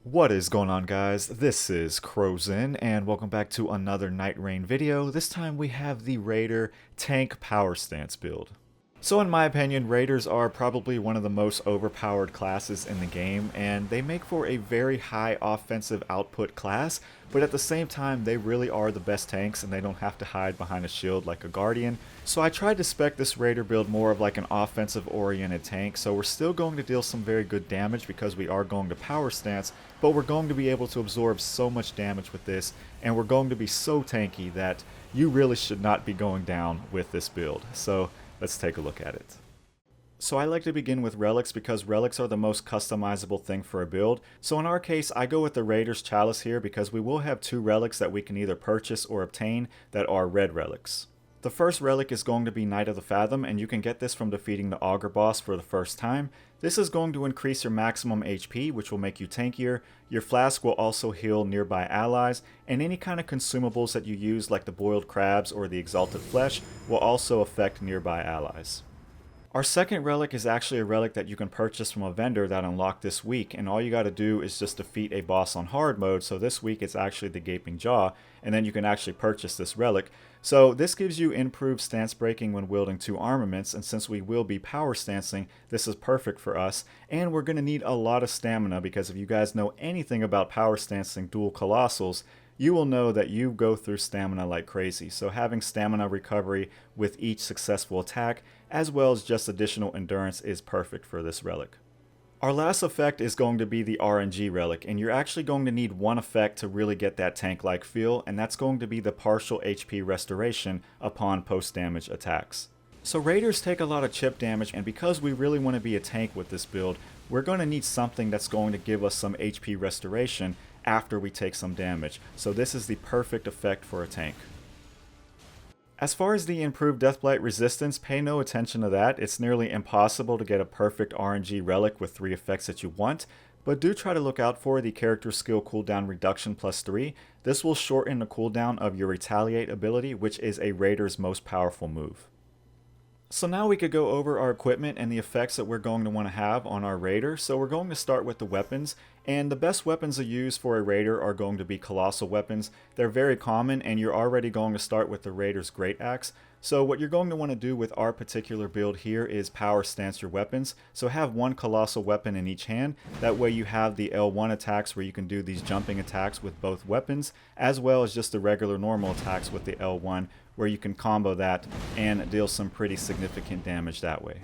What is going on, guys? This is Crowsin, and welcome back to another Nightreign video. This time we have the Raider tank power stance build. So in my opinion, Raiders are probably one of the most overpowered classes in the game, and they make for a very high offensive output class, but at the same time they really are the best tanks and they don't have to hide behind a shield like a Guardian. So I tried to spec this Raider build more of like an offensive oriented tank, so we're still going to deal some very good damage because we are going to power stance, but we're going to be able to absorb so much damage with this, and we're going to be so tanky that you really should not be going down with this build. So let's take a look at it. So I like to begin with relics because relics are the most customizable thing for a build. So in our case, I go with the Raider's Chalice here because we will have two relics that we can either purchase or obtain that are red relics. The first relic is going to be Knight of the Fathom, and you can get this from defeating the Augur boss for the first time. This is going to increase your maximum HP, which will make you tankier. Your flask will also heal nearby allies, and any kind of consumables that you use like the boiled crabs or the exalted flesh will also affect nearby allies. Our second relic is actually a relic that you can purchase from a vendor that unlocked this week, and all you gotta do is just defeat a boss on hard mode. So this week it's actually the Gaping Jaw, and then you can actually purchase this relic. So this gives you improved stance breaking when wielding two armaments, and since we will be power stancing, this is perfect for us. And we're gonna need a lot of stamina because if you guys know anything about power stancing dual colossals, you will know that you go through stamina like crazy. So having stamina recovery with each successful attack, as well as just additional endurance, is perfect for this relic. Our last effect is going to be the RNG relic, and you're actually going to need one effect to really get that tank-like feel, and that's going to be the partial HP restoration upon post-damage attacks. So Raiders take a lot of chip damage, and because we really want to be a tank with this build, we're going to need something that's going to give us some HP restoration after we take some damage. So this is the perfect effect for a tank. As far as the improved Deathblight resistance, pay no attention to that. It's nearly impossible to get a perfect RNG relic with 3 effects that you want, but do try to look out for the character skill cooldown reduction +3. This will shorten the cooldown of your Retaliate ability, which is a Raider's most powerful move. So now we could go over our equipment and the effects that we're going to want to have on our Raider. So we're going to start with the weapons, and the best weapons to use for a Raider are going to be colossal weapons. They're very common, and you're already going to start with the Raider's Great Axe. So what you're going to want to do with our particular build here is power stance your weapons. So have one colossal weapon in each hand. That way you have the L1 attacks where you can do these jumping attacks with both weapons, as well as just the regular normal attacks with the L1 where you can combo that and deal some pretty significant damage that way.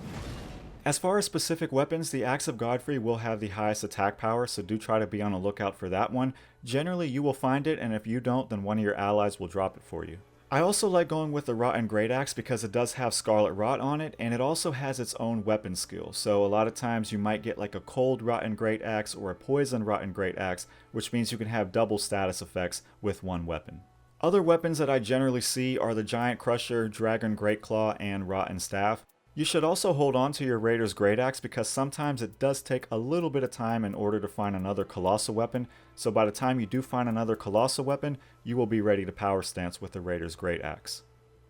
As far as specific weapons, the Axe of Godfrey will have the highest attack power, so do try to be on the lookout for that one. Generally you will find it, and if you don't, then one of your allies will drop it for you. I also like going with the Rotten Great Axe because it does have Scarlet Rot on it, and it also has its own weapon skill. So a lot of times you might get like a cold Rotten Great Axe or a poison Rotten Great Axe, which means you can have double status effects with one weapon. Other weapons that I generally see are the Giant Crusher, Dragon Great Claw, and Rotten Staff. You should also hold on to your Raider's Great Axe because sometimes it does take a little bit of time in order to find another colossal weapon, so by the time you do find another colossal weapon, you will be ready to power stance with the Raider's Great Axe.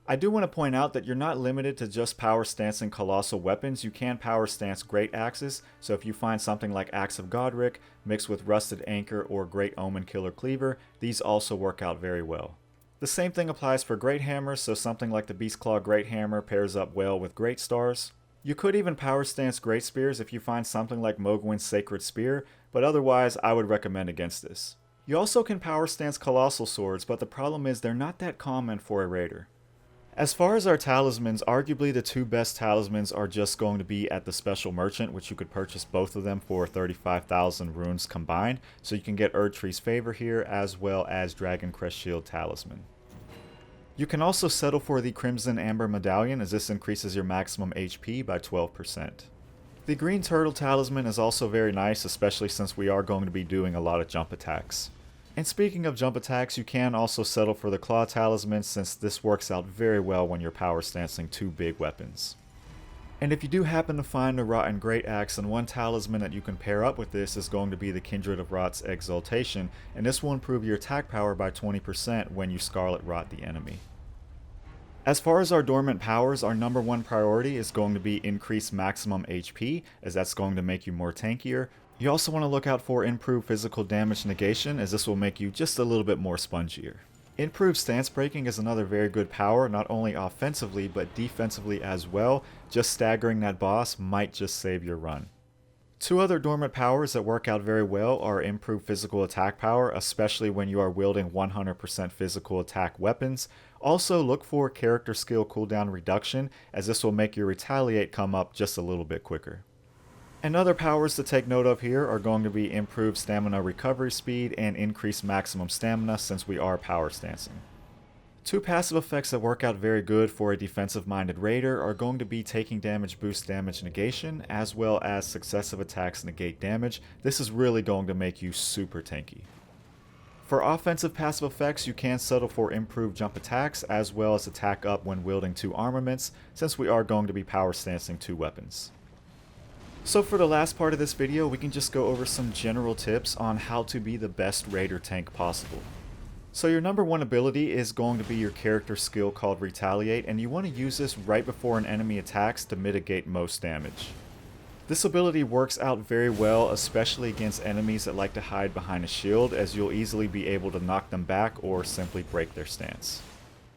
I do want to point out that you're not limited to just power stancing colossal weapons. You can power stance great axes, so if you find something like Axe of Godric mixed with Rusted Anchor or Great Omen Killer Cleaver, these also work out very well. The same thing applies for Great Hammers, so something like the Beastclaw Great Hammer pairs up well with Great Stars. You could even power stance Great Spears if you find something like Mogwin's Sacred Spear, but otherwise I would recommend against this. You also can power stance Colossal Swords, but the problem is they're not that common for a Raider. As far as our talismans, arguably the two best talismans are just going to be at the Special Merchant, which you could purchase both of them for 35,000 runes combined. So you can get Erdtree's Favor here, as well as Dragon Crest Shield Talisman. You can also settle for the Crimson Amber Medallion, as this increases your maximum HP by 12%. The Green Turtle Talisman is also very nice, especially since we are going to be doing a lot of jump attacks. And speaking of jump attacks, you can also settle for the Claw Talisman since this works out very well when you're power stancing two big weapons. And if you do happen to find a Rotten Great Axe, then one talisman that you can pair up with this is going to be the Kindred of Rot's Exaltation, and this will improve your attack power by 20% when you Scarlet Rot the enemy. As far as our dormant powers, our number one priority is going to be increase maximum HP, as that's going to make you more tankier. You also want to look out for improved physical damage negation, as this will make you just a little bit more spongier. Improved stance breaking is another very good power, not only offensively but defensively as well. Just staggering that boss might just save your run. Two other dormant powers that work out very well are improved physical attack power, especially when you are wielding 100% physical attack weapons. Also look for character skill cooldown reduction, as this will make your retaliate come up just a little bit quicker. And other powers to take note of here are going to be improved stamina recovery speed and increased maximum stamina, since we are power stancing. Two passive effects that work out very good for a defensive-minded raider are going to be taking damage boost damage negation, as well as successive attacks negate damage. This is really going to make you super tanky. For offensive passive effects, you can settle for improved jump attacks, as well as attack up when wielding two armaments, since we are going to be power stancing two weapons. So for the last part of this video, we can just go over some general tips on how to be the best raider tank possible. So your number one ability is going to be your character skill called Retaliate, and you want to use this right before an enemy attacks to mitigate most damage. This ability works out very well, especially against enemies that like to hide behind a shield, as you'll easily be able to knock them back or simply break their stance.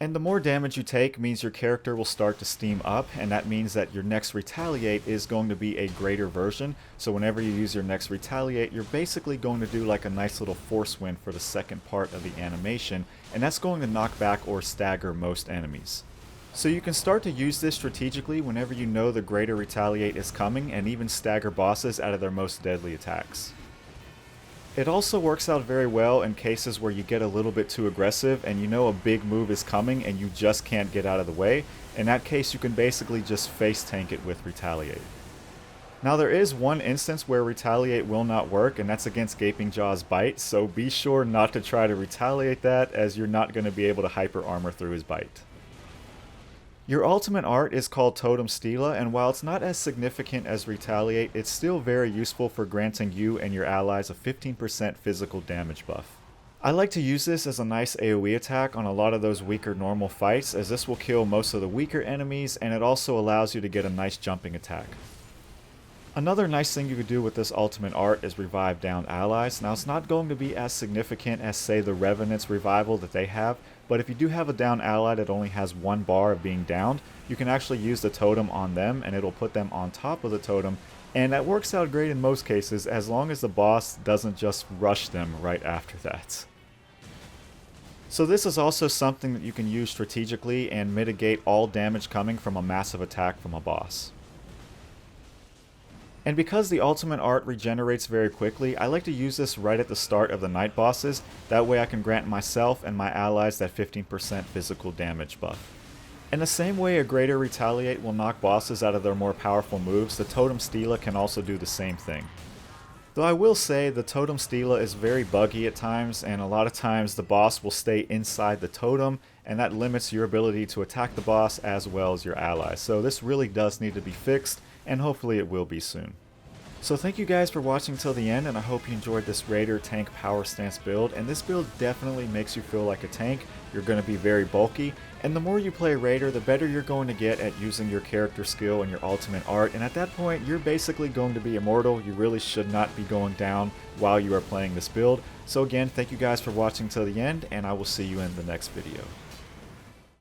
And the more damage you take means your character will start to steam up, and that means that your next Retaliate is going to be a greater version. So whenever you use your next Retaliate, you're basically going to do like a nice little force wind for the second part of the animation, and that's going to knock back or stagger most enemies. So you can start to use this strategically whenever you know the greater Retaliate is coming, and even stagger bosses out of their most deadly attacks. It also works out very well in cases where you get a little bit too aggressive and you know a big move is coming and you just can't get out of the way. In that case, you can basically just face tank it with Retaliate. Now there is one instance where Retaliate will not work, and that's against Gaping Jaw's bite, so be sure not to try to retaliate that, as you're not going to be able to hyper armor through his bite. Your ultimate art is called Totem Stela, and while it's not as significant as Retaliate, it's still very useful for granting you and your allies a 15% physical damage buff. I like to use this as a nice AoE attack on a lot of those weaker normal fights, as this will kill most of the weaker enemies, and it also allows you to get a nice jumping attack. Another nice thing you could do with this ultimate art is revive downed allies. Now it's not going to be as significant as, say, the Revenant's revival that they have, but if you do have a down ally that only has one bar of being downed, you can actually use the totem on them and it'll put them on top of the totem, and that works out great in most cases as long as the boss doesn't just rush them right after that. So this is also something that you can use strategically and mitigate all damage coming from a massive attack from a boss. And because the ultimate art regenerates very quickly, I like to use this right at the start of the night bosses. That way I can grant myself and my allies that 15% physical damage buff. In the same way a greater Retaliate will knock bosses out of their more powerful moves, the Totem Stela can also do the same thing. Though I will say the Totem Stela is very buggy at times, and a lot of times the boss will stay inside the totem, and that limits your ability to attack the boss as well as your allies. So this really does need to be fixed, and hopefully it will be soon. So thank you guys for watching till the end, and I hope you enjoyed this Raider tank power stance build. And this build definitely makes you feel like a tank. You're going to be very bulky, and the more you play Raider, the better you're going to get at using your character skill and your ultimate art, and at that point you're basically going to be immortal. You really should not be going down while you are playing this build. So again, thank you guys for watching till the end, and I will see you in the next video.